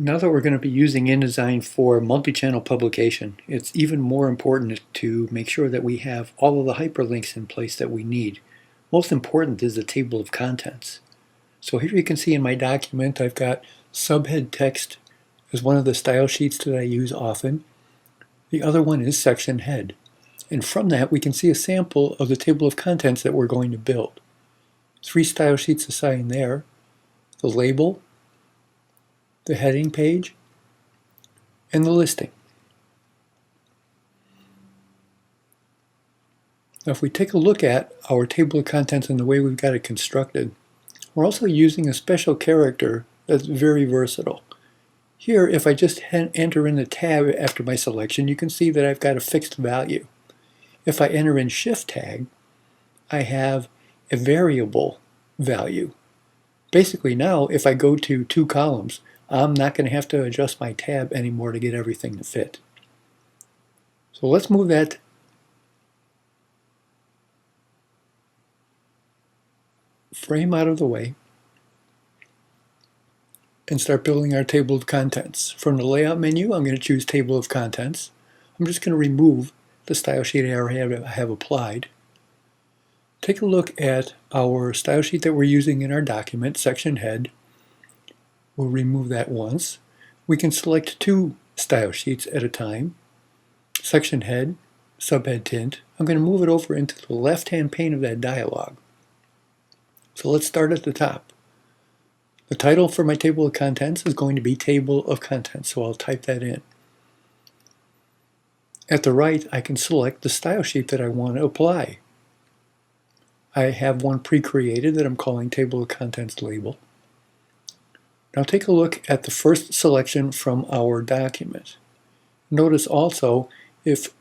Now that we're going to be using InDesign for multi-channel publication, it's even more important to make sure that we have all of the hyperlinks in place that we need. Most important is the table of contents. So here you can see in my document I've got subhead text as one of the style sheets that I use often. The other one is section head. And from that we can see a sample of the table of contents that we're going to build. 3 style sheets assigned there. The label, the heading page, and the listing. Now if we take a look at our table of contents and the way we've got it constructed, we're also using a special character that's very versatile. Here, if I just enter in the tab after my selection, you can see that I've got a fixed value. If I enter in shift tag, I have a variable value. Basically now, if I go to 2 columns, I'm not going to have to adjust my tab anymore to get everything to fit. So let's move that frame out of the way and start building our table of contents. From the layout menu, I'm going to choose table of contents. I'm just going to remove the style sheet I already have applied. Take a look at our style sheet that we're using in our document, section head. We'll remove that once. We can select 2 style sheets at a time. Section head, subhead tint. I'm going to move it over into the left-hand pane of that dialog. So let's start at the top. The title for my table of contents is going to be table of contents, so I'll type that in. At the right, I can select the style sheet that I want to apply. I have one pre-created that I'm calling table of contents label. Now take a look at the first selection from our document. Notice also, if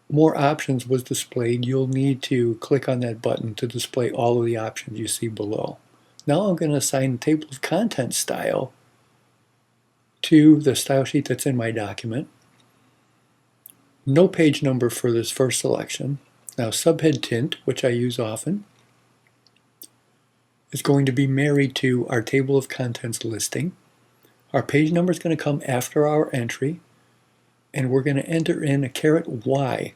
more options was displayed, you'll need to click on that button to display all of the options you see below. Now I'm going to assign the table of contents style to the style sheet that's in my document. No page number for this first selection. Now subhead tint, which I use often, is going to be married to our table of contents listing. Our page number is going to come after our entry, and we're going to enter in a $Y.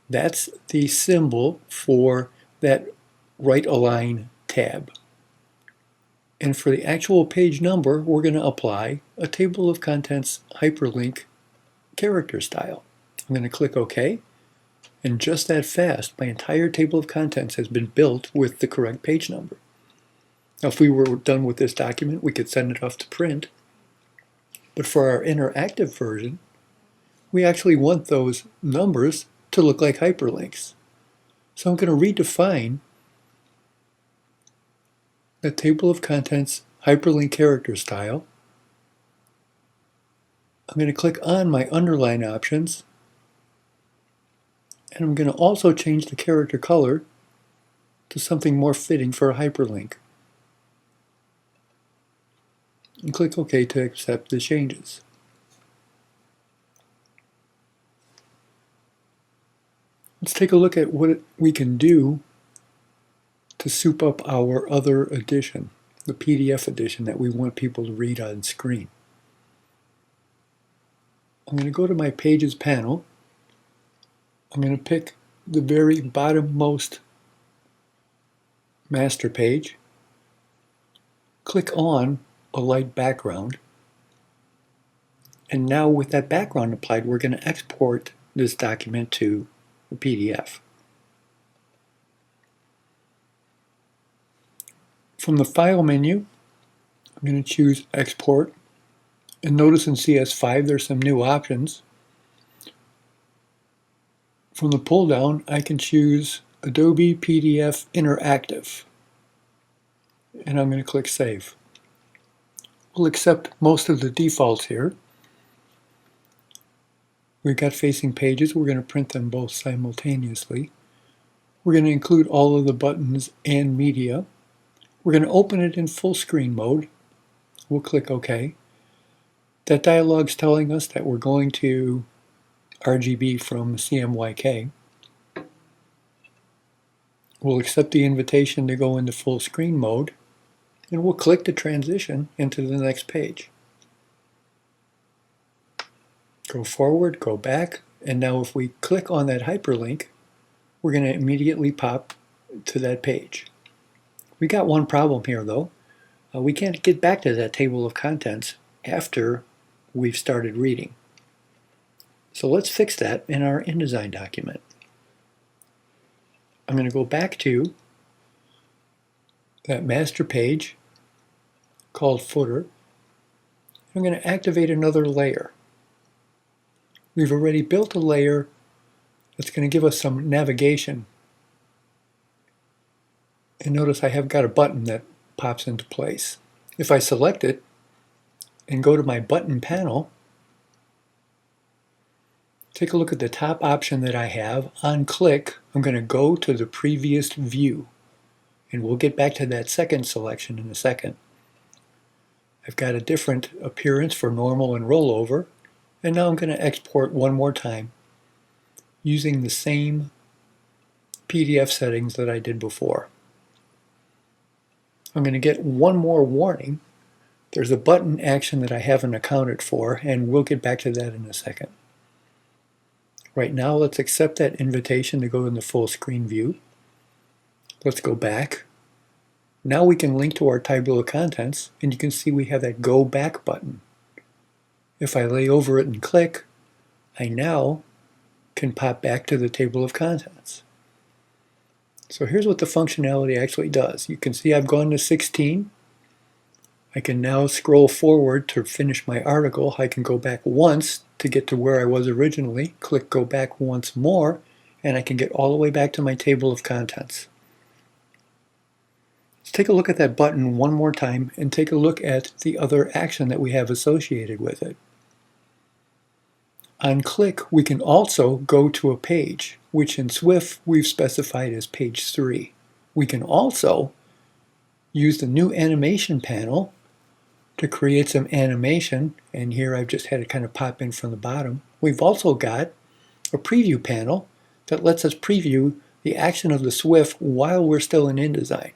That's the symbol for that right align tab. And for the actual page number, we're going to apply a table of contents hyperlink character style. I'm going to click OK, and just that fast, my entire table of contents has been built with the correct page number. Now, if we were done with this document, we could send it off to print. But for our interactive version, we actually want those numbers to look like hyperlinks. So I'm going to redefine the table of contents hyperlink character style. I'm going to click on my underline options, and I'm going to also change the character color to something more fitting for a hyperlink. And click OK to accept the changes. Let's take a look at what we can do to soup up our other edition, the PDF edition that we want people to read on screen. I'm going to go to my Pages panel. I'm going to pick the very bottommost master page, click on a light background, and now with that background applied, we're going to export this document to a PDF. From the File menu, I'm going to choose Export, and notice in CS5 there's some new options. From the pull-down, I can choose Adobe PDF Interactive, and I'm going to click Save. We'll accept most of the defaults here. We've got facing pages. We're going to print them both simultaneously. We're going to include all of the buttons and media. We're going to open it in full screen mode. We'll click OK. That dialog's telling us that we're going to RGB from CMYK. We'll accept the invitation to go into full screen mode, and we'll click to transition into the next page. Go forward, go back, and now if we click on that hyperlink, we're going to immediately pop to that page. We got one problem here though. We can't get back to that table of contents after we've started reading. So let's fix that in our InDesign document. I'm going to go back to that master page called footer. I'm going to activate another layer. We've already built a layer that's going to give us some navigation. And notice I have got a button that pops into place. If I select it and go to my button panel, take a look at the top option that I have. On click, I'm going to go to the previous view. And we'll get back to that second selection in a second. I've got a different appearance for normal and rollover. And now I'm going to export one more time using the same PDF settings that I did before. I'm going to get one more warning. There's a button action that I haven't accounted for, and we'll get back to that in a second. Right now, let's accept that invitation to go in the full screen view. Let's go back. Now we can link to our table of contents, and you can see we have that Go Back button. If I lay over it and click, I now can pop back to the table of contents. So here's what the functionality actually does. You can see I've gone to 16. I can now scroll forward to finish my article. I can go back once to get to where I was originally, click Go Back once more, and I can get all the way back to my table of contents. Let's take a look at that button one more time and take a look at the other action that we have associated with it. On click, we can also go to a page, which in Swift we've specified as page 3. We can also use the new animation panel to create some animation, and here I've just had it kind of pop in from the bottom. We've also got a preview panel that lets us preview the action of the Swift while we're still in InDesign.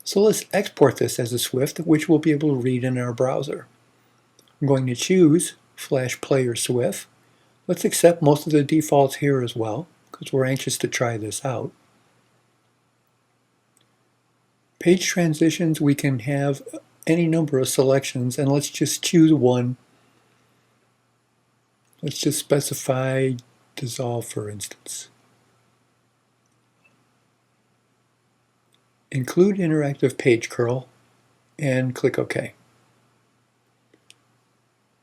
So let's export this as a Swift, which we'll be able to read in our browser. I'm going to choose Flash Player Swift. Let's accept most of the defaults here as well, because we're anxious to try this out. Page transitions, we can have any number of selections, and let's just choose one. Let's just specify dissolve, for instance. Include interactive page curl, and click OK.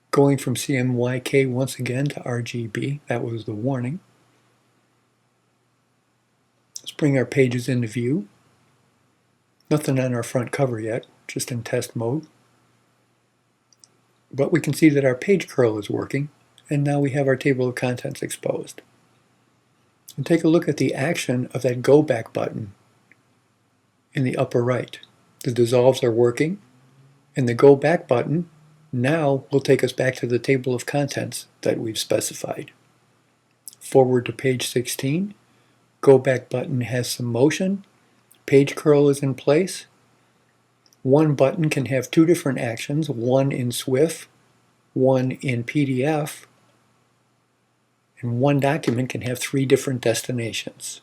Going from CMYK once again to RGB, that was the warning. Let's bring our pages into view. Nothing on our front cover yet, just in test mode. But we can see that our page curl is working, and now we have our table of contents exposed. And take a look at the action of that Go Back button in the upper right. The dissolves are working, and the Go Back button now will take us back to the table of contents that we've specified. Forward to page 16. Go Back button has some motion. Page curl is in place. One button can have two different actions, one in Swift, one in PDF, and one document can have 3 different destinations.